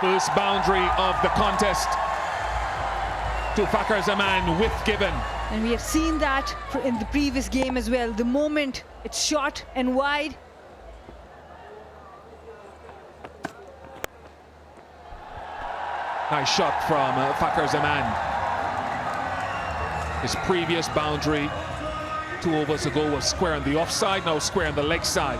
First boundary of the contest to Fakhar Zaman with Gibbon. And we have seen that in the previous game as well. The moment it's short and wide. Nice shot from Fakhar Zaman. His previous boundary 2 overs ago was square on the offside, now square on the leg side.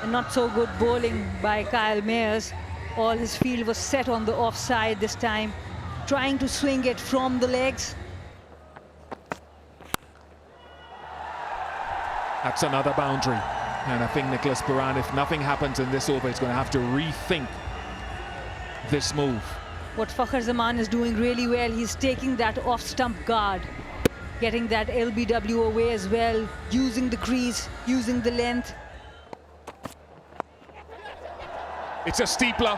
And not so good bowling by Kyle Mayers. All his field was set on the offside this time, trying to swing it from the legs. That's another boundary. And I think Nicholas Puran, if nothing happens in this over, is going to have to rethink this move. What Fakhar Zaman is doing really well, he's taking that off-stump guard, getting that LBW away as well, using the crease, using the length. It's a steepler.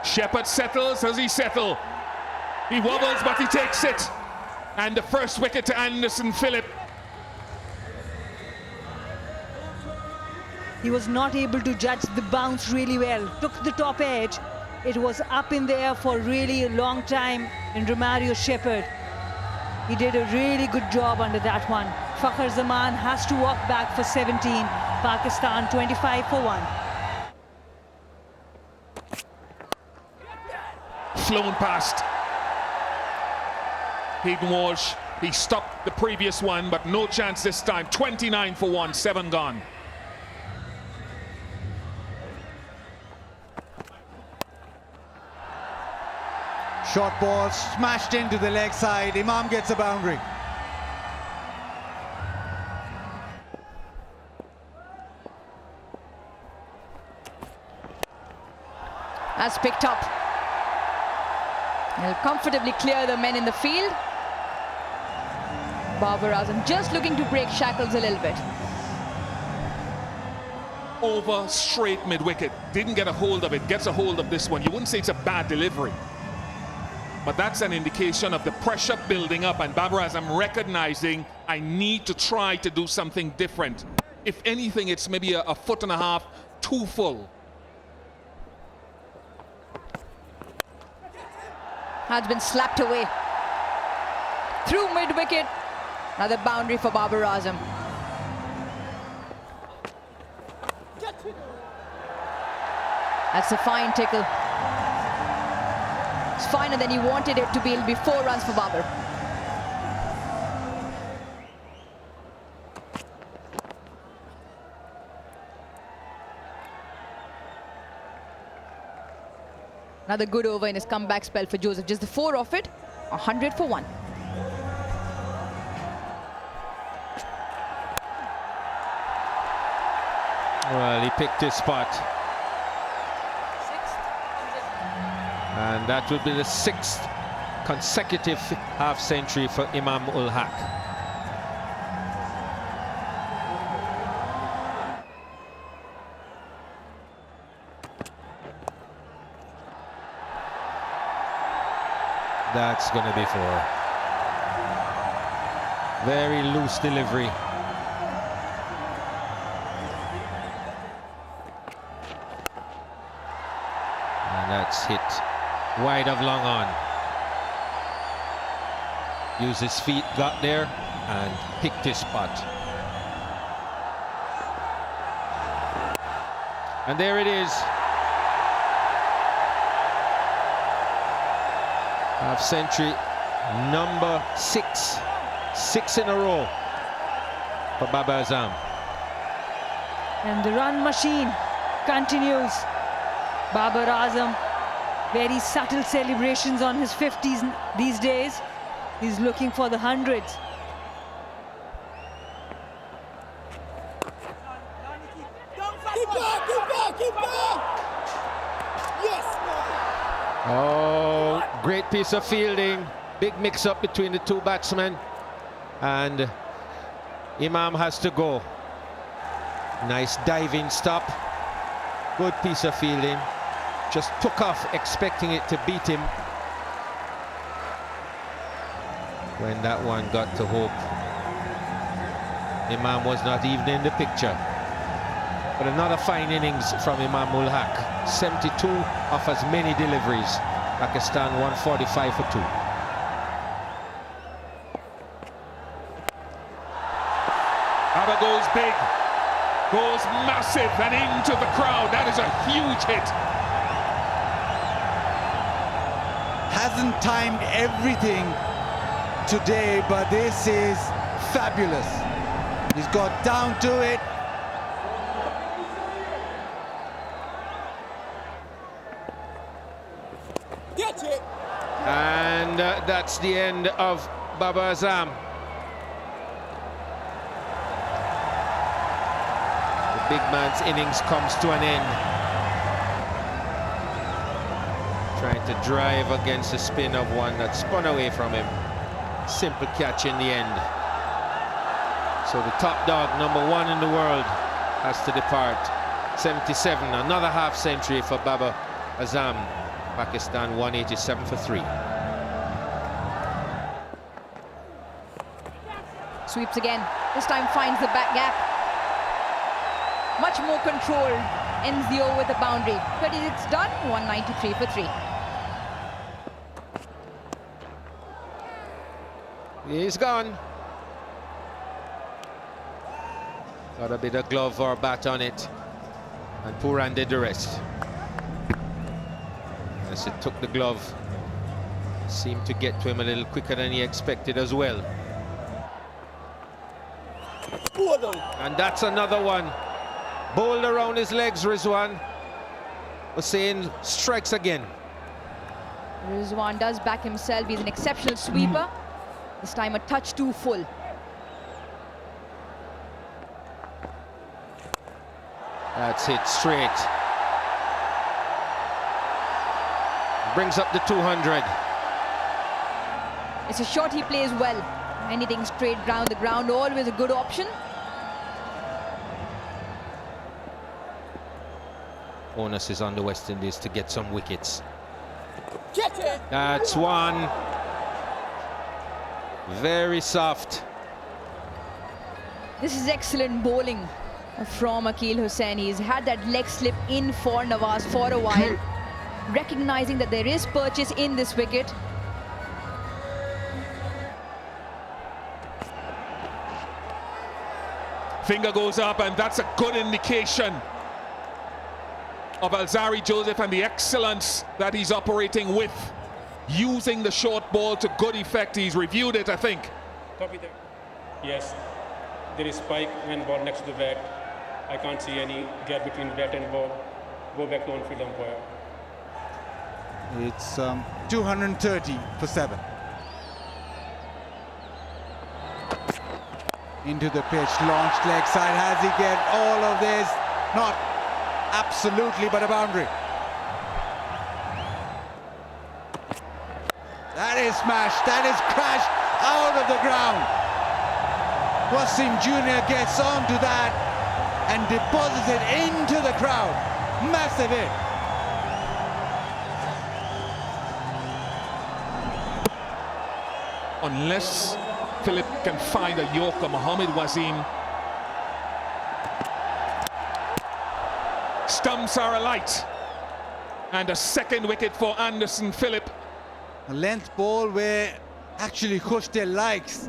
Shepherd settles. Does he settle? He wobbles, but he takes it. And the first wicket to Anderson Phillip. He was not able to judge the bounce really well. Took the top edge. It was up in the air for really a long time in Romario Shepherd. He did a really good job under that one. Fakhar Zaman has to walk back for 17. Pakistan 25 for 1. Flown past Hayden Walsh. He stopped the previous one, but no chance this time. 29 for 1, 7 gone. Short ball smashed into the leg side. Imam gets a boundary. Has picked up. He'll comfortably clear the men in the field. Babar Azam just looking to break shackles a little bit. Over straight mid-wicket. Didn't get a hold of it. Gets a hold of this one. You wouldn't say it's a bad delivery, but that's an indication of the pressure building up and Babar Azam recognizing I need to try to do something different. If anything, it's maybe a foot and a half too full. Has been slapped away. Through mid-wicket. Another boundary for Babar Azam. That's a fine tickle. It's finer than he wanted it to be. It'll be 4 runs for Babar. Another good over in his comeback spell for Joseph. Just the 4 of it, 100 for 1. Well, he picked his spot. And that would be the 6th consecutive half century for Imam ul Haq. That's going to be 4. Very loose delivery. And that's hit wide of long on. Used his feet, got there, and picked his spot. And there it is. Half century number 6. 6 in a row for Babar Azam. And the run machine continues. Babar Azam, very subtle celebrations on his 50s these days. He's looking for the 100s. Keep back! Yes! Oh, great piece of fielding. Big mix-up between the 2 batsmen. And Imam has to go. Nice diving stop. Good piece of fielding. Just took off, expecting it to beat him. When that one got to Hope, Imam was not even in the picture. But another fine innings from Imam ul Haq. 72 of as many deliveries. Pakistan 145 for 2. Baba goes big, goes massive and into the crowd. That is a huge hit. Hasn't timed everything today, but this is fabulous. He's got down to it. Catch it. And that's the end of Babar Azam. The big man's innings comes to an end. Trying to drive against the spin of one that spun away from him. Simple catch in the end. So the top dog, #1 in the world, has to depart. 77, another half century for Babar Azam. Pakistan 187 for 3. Sweeps again. This time finds the back gap. Much more control. Ends the over with a boundary. 36 done. 193 for 3. He's gone. Got a bit of glove or bat on it. And Pooran did the rest. As it took the glove, seemed to get to him a little quicker than he expected as well. And that's another one. Bowled around his legs, Rizwan. Hussain strikes again. Rizwan does back himself. He's an exceptional sweeper. This time a touch too full. That's hit straight. Brings up the 200. It's a shot he plays well. Anything straight round the ground, always a good option. Onus is on the West Indies to get some wickets. Catch it. That's one. Very soft. This is excellent bowling from Akeal Hussain. He's had that leg slip in for Nawaz for a while, recognizing that there is purchase in this wicket. Finger goes up, and that's a good indication of Alzari Joseph and the excellence that he's operating with, using the short ball to good effect. He's reviewed it, I think. Copy that. Yes, there is spike when ball next to the bat. I can't see any gap between bat and ball. Go back to on-field umpire. It's 230 for 7. Into the pitch, launched leg side. Has he get all of this? Not absolutely, but a boundary. That is smashed. That is crashed out of the ground. Wasim Jr. gets onto that and deposits it into the crowd. Massive hit. Unless Philip can find a Yorker, Mohammed Wasim. Stumps are alight. And a second wicket for Anderson Phillip. A length ball where actually Khushte likes.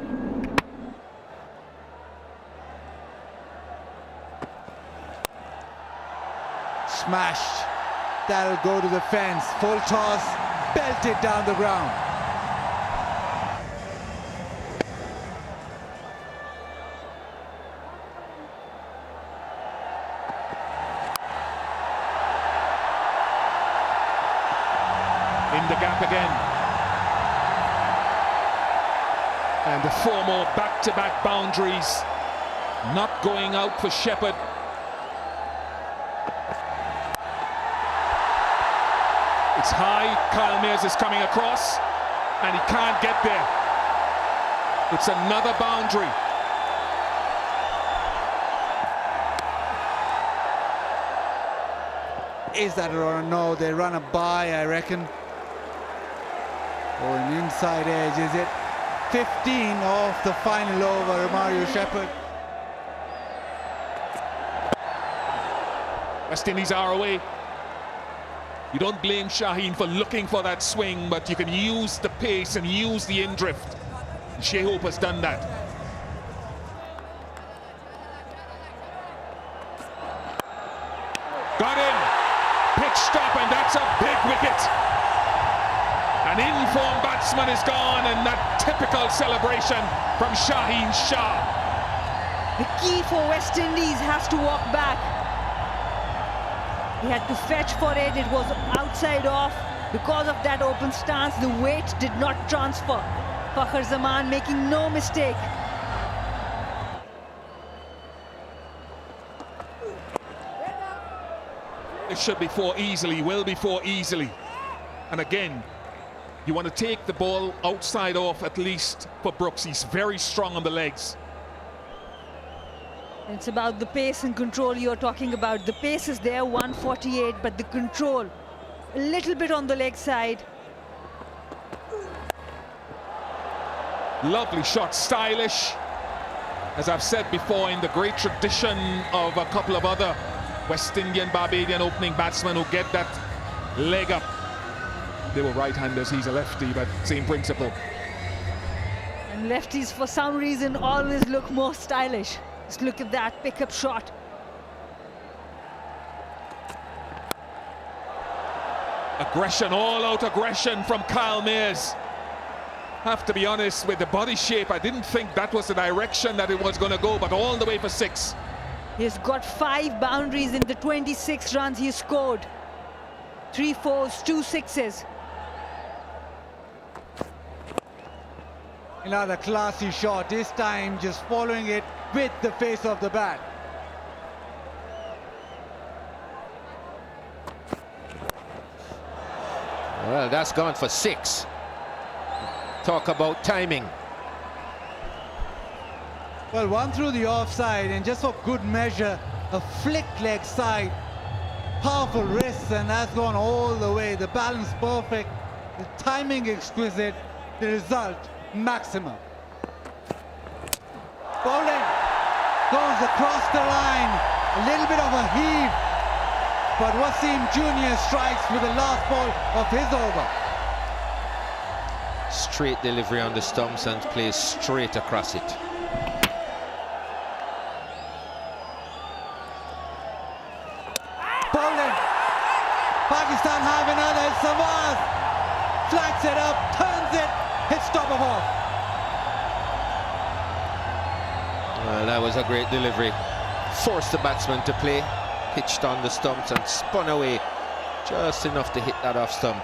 Smashed. That'll go to the fence. Full toss, belted down the ground. In the gap again. And the 4 more back-to-back boundaries. Not going out for Shepherd. It's high. Kyle Mears is coming across, and he can't get there. It's another boundary. Is that a no? They run a by, I reckon. Or an inside edge, is it? 15 off the final over, Mario Shepherd. West Indies are away. You don't blame Shaheen for looking for that swing, but you can use the pace and use the in-drift. Shea Hope has done that. Got him. Pitch stop, and that's a big wicket. An in-form batsman is gone, and that typical celebration from Shaheen Shah. The key for West Indies has to walk back. He had to fetch for it. It was outside off. Because of that open stance, the weight did not transfer. Fakhar Zaman making no mistake. It should be four easily, will be four easily. And again, you want to take the ball outside off at least for Brooks. He's very strong on the legs. It's about the pace and control you're talking about. The pace is there, 148, but the control, a little bit on the leg side. Lovely shot, stylish. As I've said before, in the great tradition of a couple of other West Indian, Barbadian opening batsmen who get that leg up. They were right-handers, he's a lefty, but same principle. And lefties, for some reason, always look more stylish. Just look at that pickup shot. Aggression, all-out aggression from Kyle Mayers. Have to be honest, with the body shape, I didn't think that was the direction that it was going to go, but all the way for 6. He's got 5 boundaries in the 26 runs he scored. 3 4s, 2 6s. Another classy shot, this time just following it with the face of the bat. Well, that's gone for 6. Talk about timing. Well, one through the offside, and just for good measure, a flick leg side. Powerful wrists, and that's gone all the way. The balance perfect, the timing exquisite, the result maximum. Bowling goes across the line, a little bit of a heave, but Wasim Jr. strikes with the last ball of his over. Straight delivery on the stumps and plays straight across it. Bowling. Pakistan have another. Samaz flats it up, turns it, hits top of off. Well, that was a great delivery. Forced the batsman to play, pitched on the stumps and spun away just enough to hit that off stump.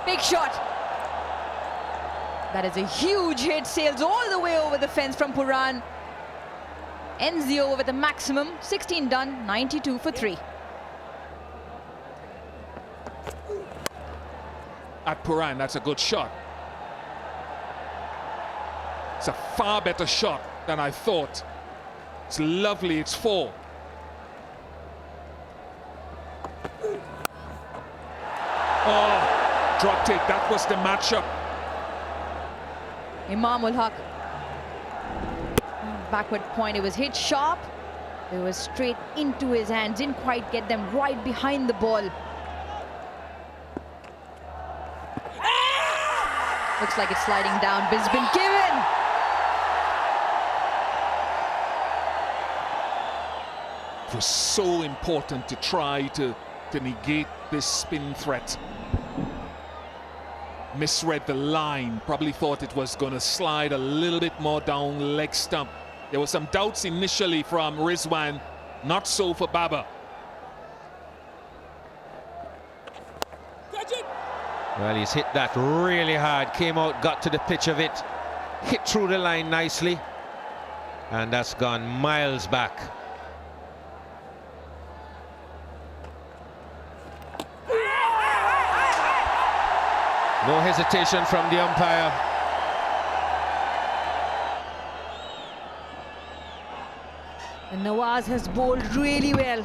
Big shot. That is a huge hit, sails all the way over the fence from Puran. Ends the over with a maximum, 16 done, 92 for 3. At Puran, that's a good shot. It's a far better shot than I thought. It's lovely, it's 4. Oh, dropped it, that was the matchup. Imam ul Haq. Backward point, it was hit sharp. It was straight into his hands, didn't quite get them right behind the ball. Looks like it's sliding down, but it's been given. It was so important to try to negate this spin threat. Misread the line, probably thought it was going to slide a little bit more down leg stump. There were some doubts initially from Rizwan, not so for Baba. Well, he's hit that really hard, came out, got to the pitch of it, hit through the line nicely, and that's gone miles back. No hesitation from the umpire. And Nawaz has bowled really well.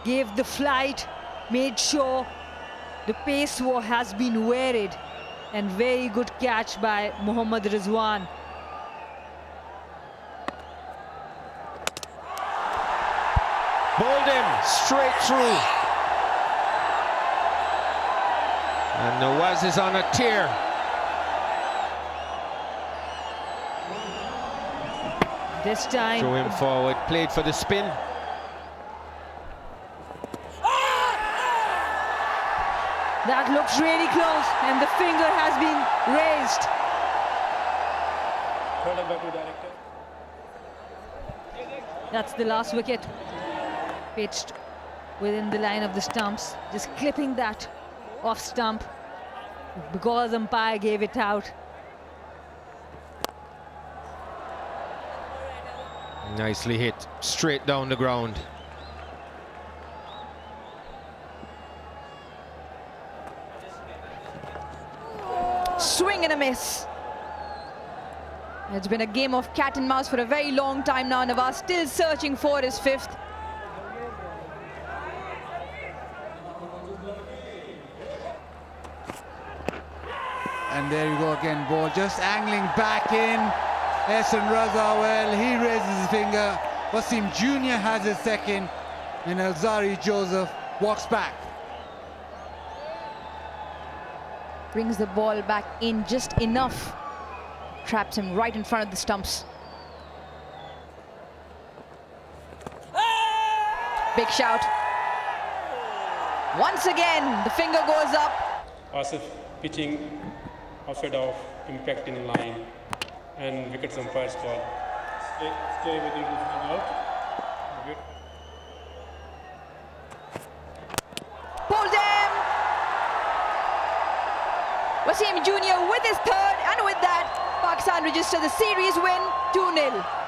Gave the flight, made sure the pace has been varied, and very good catch by Mohammad Rizwan. Bowled him straight through. And Nawaz is on a tear. This time, Threw him forward, played for the spin. that looks really close, and the finger has been raised. Third and back to director. That's the last wicket. Pitched within the line of the stumps, just clipping that off stump because umpire gave it out. Nicely hit, straight down the ground. Swing and a miss. It's been a game of cat and mouse for a very long time now. Nawaz still searching for his fifth. And there you go again, ball just angling back in. Ehsan Raza, well, he raises his finger. Wasim Jr. has his second, and Alzari Joseph walks back. Brings the ball back in just enough. Traps him right in front of the stumps. Big shout. Once again, the finger goes up. Asif pitching outside of impact in line, and wickets umpire's call. Stay within the swing out. Good. Pulled him! Wasim Jr. with his third, and with that, Pakistan register the series win 2-0.